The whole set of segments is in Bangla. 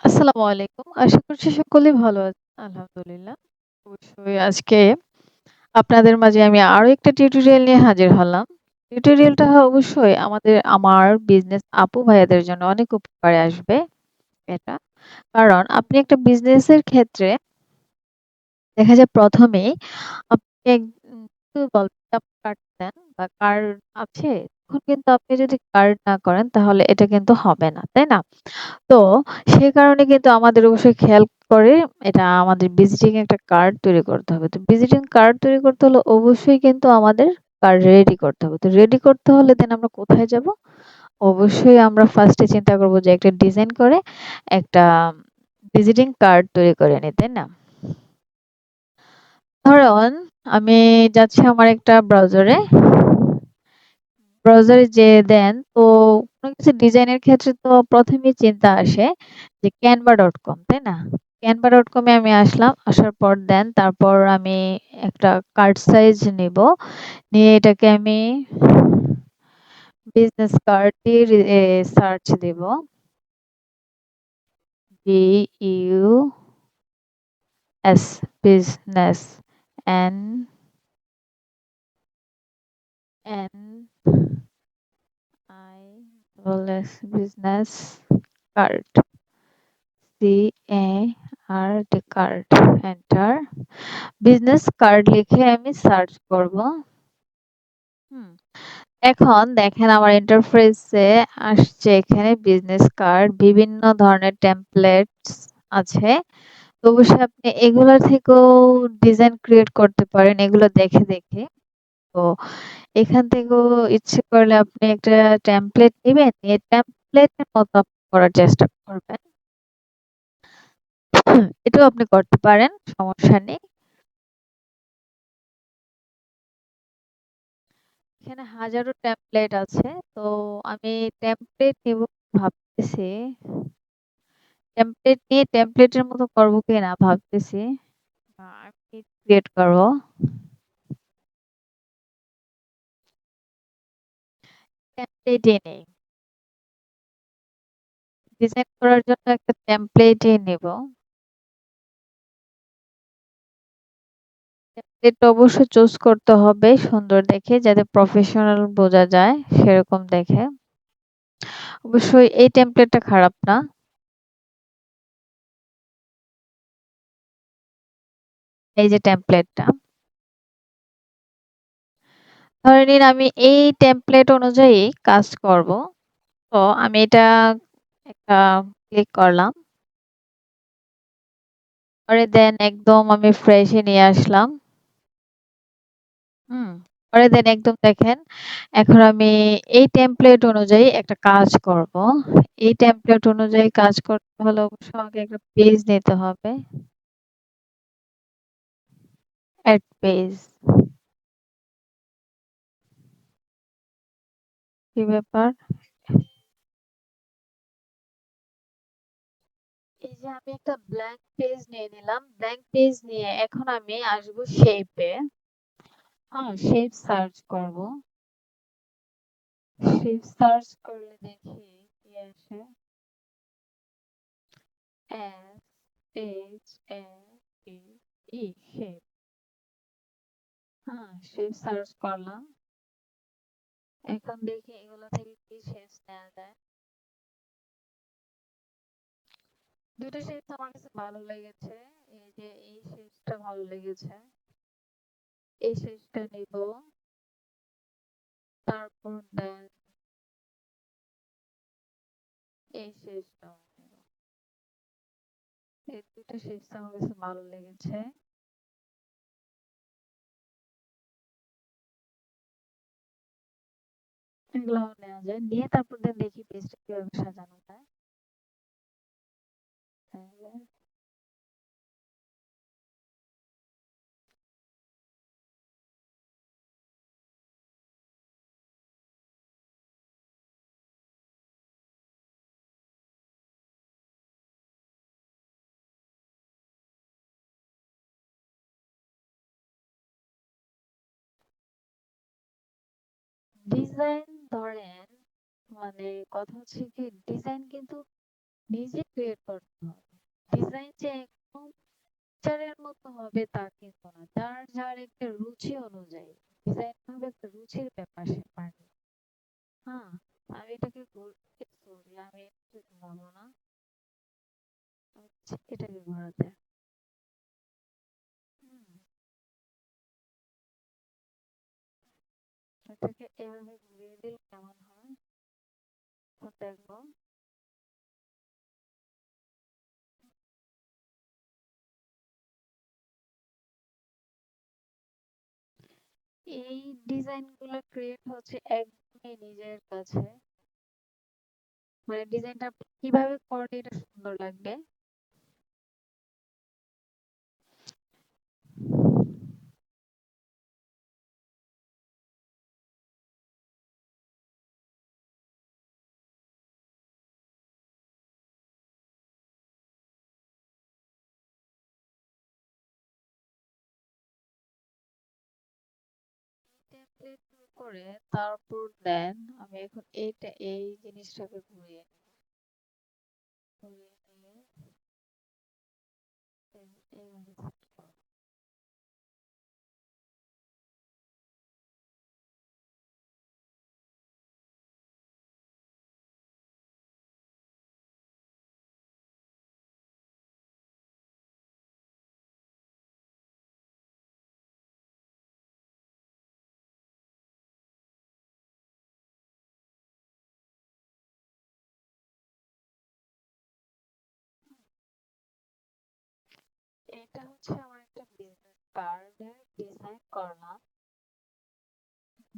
আসসালামু আলাইকুম। আশা করছি সকলেই ভালো আছেন। আলহামদুলিল্লাহ। অবশ্যই আজকে আপনাদের মাঝে আমি আরো একটা টিউটোরিয়াল নিয়ে হাজির হলাম। টিউটোরিয়ালটা অবশ্যই আমার বিজনেস আপু ভাইয়াদের জন্য অনেক উপকারে আসবে এটা। কারণ আপনি একটা বিজনেসের ক্ষেত্রে দেখা যায় ১ম এই আপনি কার্ড দেন বা কার্ড আছে, তখন কিন্তু আপনি যদি কার্ড না করেন তাহলে এটা কিন্তু হবে না। তাই না? তো সে কারণে কিন্তু আমাদের অবশ্যই খেয়াল করে এটা আমাদের ভিজিটিং একটা কার্ড তৈরি করতে হবে। তো ভিজিটিং কার্ড তৈরি করতে হলে অবশ্যই কিন্তু আমাদের কার্ড রেডি করতে হবে। তো রেডি করতে হলে দেন আমরা কোথায় যাব? অবশ্যই আমরা ফার্স্ট এ চিন্তা করব যে একটা ডিজাইন করে একটা ভিজিটিং কার্ড তৈরি করে নিই, তাই না? ধরুন আমি যাচ্ছি আমার একটা ব্রাউজারে যেয়ে দেন তো কোনো কিছু ডিজাইনের ক্ষেত্রে তো ১ম এই চিন্তা আসে যে canva.com, তাই না? canva.com এ আমি আসলাম। আসার পর দেন তারপর আমি একটা কার্ড সাইজ নিব। নিয়ে এটাকে আমি বিজনেস কার্ড দিয়ে সার্চ দিব। Business N N I business card card enter business card লিখে আমি সার্চ করব। হুম এখন দেখেন আমার ইন্টারফেসে আসছে এখানে বিজনেস কার্ড বিভিন্ন ধরনের টেমপ্লেটস আছে। তো অবশ্যই আপনি এগুলা থেকেও ডিজাইন ক্রিয়েট করতে পারেন এগুলো দেখে দেখে। তো এখান থেকেও ইচ্ছে করলে আপনি একটা টেমপ্লেট নেবেন, নিয়ে টেমপ্লেটের মতো আপনি করার চেষ্টা করবেন। এটাও আপনি করতে পারেন, সমস্যা নেই। এখানে হাজারো টেমপ্লেট আছে। তো আমি টেমপ্লেট নিব ভাবতেছি। টেমপ্লেট নিয়ে টেমপ্লেটের মতো করবো কিনা ভাবতেছি। আমি ক্রিয়েট করব। টেমপ্লেটই নেই। ডিজাইন করার জন্য একটা টেমপ্লেটই নেব। টেমপ্লেট অবশ্যই চুজ করতে হবে সুন্দর দেখে যাতে প্রফেশনাল বোঝা যায় সেরকম দেখে। অবশ্যই এই টেমপ্লেটটা খারাপ না। এই যে টেমপ্লেটটা। ধরে নিন আমি এই টেমপ্লেট অনুযায়ী কাজ করব। তো আমি এটা একটা ক্লিক করলাম। পরে দেন একদম আমি ফ্রেশ এ নিয়ে আসলাম। হুম। পরে দেন একদম দেখেন এখন আমি এই টেমপ্লেট অনুযায়ী একটা কাজ করব। এই টেমপ্লেট অনুযায়ী কাজ করতে হলে অবশ্যই আমাকে একটা পেজ নিতে হবে। Add page. কি ব্যাপার? এই যে আমি একটা ব্ল্যাঙ্ক পেজ নিয়ে নিলাম। ব্ল্যাঙ্ক পেজ নিয়ে এখন আমি আসবো শেপে। হ্যাঁ, শেপ সার্চ করব। শেপ সার্চ করলে দেখি কি আসে। S H A P E shape. হ্যাঁ, শেপ সার্চ করলাম। এখন দেখি এগুলো থেকে কি শেপস নেওয়া যায়। ২ টা শেপস আমার কাছে ভালো লেগেছে। এই যে এই শেপসটা ভালো লেগেছে। এই শেপসটা নিব। তারপর দেন এই শেপসটাও নিব। এই ২ টা শেপস আমার কাছে ভালো লেগেছে। এগুলাও নেওয়া যায়। নিয়ে তারপর দেন দেখি পেজটা কিভাবে সাজানো যায়। তাহলে ডিজাইন ধরেন মানে কথা হচ্ছে কি ডিজাইন কিন্তু নিজে ক্রিয়েট করতে হবে। ডিজাইন যে একদম টিচারের মতো হবে তা কিন্তু না। যার যার একটা রুচি অনুযায়ী ডিজাইন হবে, একটা রুচির ব্যাপার স্যাপার। হ্যাঁ, আমি এটাকে সরি আমি এটাকে ঘুমাবো না, এটাকে ঘোরাতে। হুম, এটাকে এভাবে ঘুরিয়ে দিলে কেমন হয় দেখবো। এই ডিজাইন গুলো ক্রিয়েট হচ্ছে একদমই নিজের কাছে, মানে ডিজাইনটা কিভাবে করলে এটা সুন্দর লাগবে। টেমপ্লেট করে তারপর দেন আমি এখন এই জিনিসটাকে ঘুরিয়ে নিয়ে এইভাবে set করব। এটা হচ্ছে আমার একটা বিজনেস কার্ডের ডিজাইন করলাম।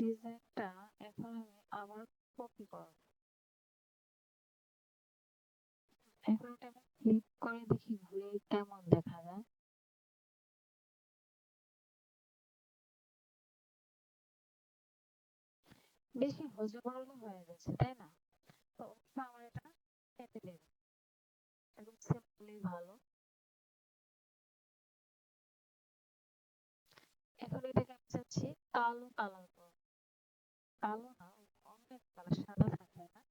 ডিজাইনটা এখন আমি আবার কপি করব। এখন এটা আমি ফ্লিপ করে দেখি ঘুরে কেমন দেখা যায়। বেশি হজবরল হয়ে গেছে, তাই না? তো অবশ্য আমার এটা কেটে দেবে, একদম সিম্পলি ভালো। এখন এটাকে আমি চাচ্ছি কালো কালার করব। কালো না, অন্য এক কালার, সাদা থাকে না,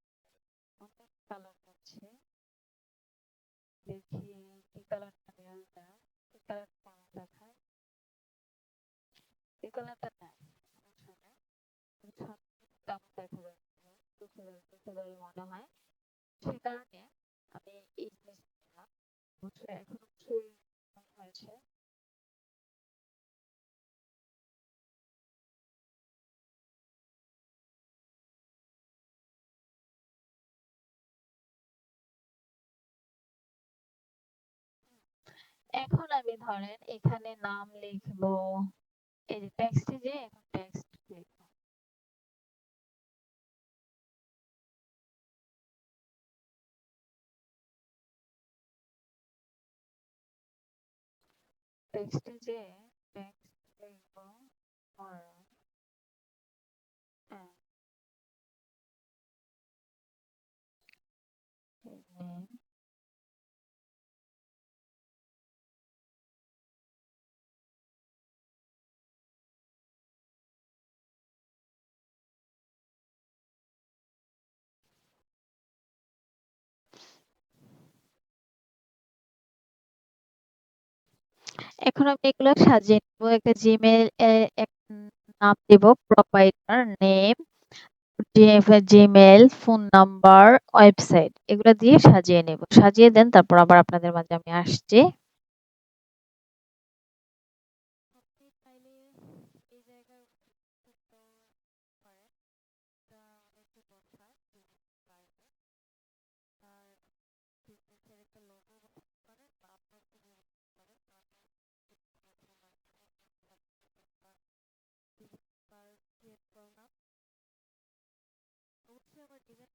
অন্য এক কালার করছি। দেখি কি কালারটা নেওয়া যায়, এই কালারটা কেমন দেখায়। এই কালারটা নেয়, সমস্যা নেই। কেমন দেখা যাচ্ছে, বুঝতে পারি মনে হয়। সে কারণে আমি এই জিনিসটা নিলাম। বুঝছো, এখন অবশ্যই কেমন হয়েছে। এখন আমি ধরেন এখানে নাম লিখবো, এই যে টেক্সটে যে এখন টেক্সট লিখবো। টেক্সটে যে টেক্সট লিখবো আর নেম। এখন আমি এগুলো সাজিয়ে নেবো, একটা জিমেল নাম দিব, proprietor name, Gmail, phone number, website, এগুলো দিয়ে সাজিয়ে নেব। সাজিয়ে দেন, তারপর আবার আপনাদের মাঝে আমি আসছি। আপনি চাইলে এই জায়গায় করতে পারেন, এটা অনেকে বোঝায় বাইরে, আর বিজনেসের একটা লোগো বানাতে পারেন বা আপনার কোনো পারেন, ক্রিয়েট করলাম। অবশ্যই আমার ডিজাইন